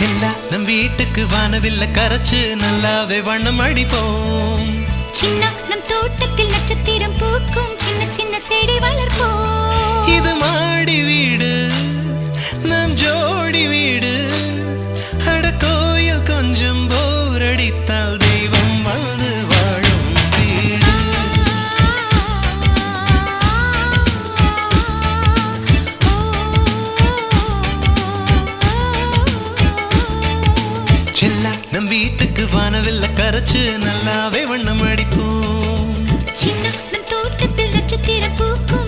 செல்லா நம் வீட்டுக்கு வானவில்ல கரைச்சு நல்லாவே வண்ணம் அடிப்போம். சின்ன நம் தோட்டத்தில் நட்சத்திரம் பூக்கும் சின்ன சின்ன செடி வளர்ப்போம். இது மாடி வீடு நம் ஜோடி வீடு. அட கோயில் கொஞ்சம் போர் அடித்தால் தெய்வம் வந்து வாழும் வீடு. செல்லா நம் வீட்டுக்கு வானவில்ல கரைச்சு நல்லாவே வண்ணம் அடிப்போம். சின்ன நம் தோட்டத்தில் நட்சத்திரம் பூக்கும்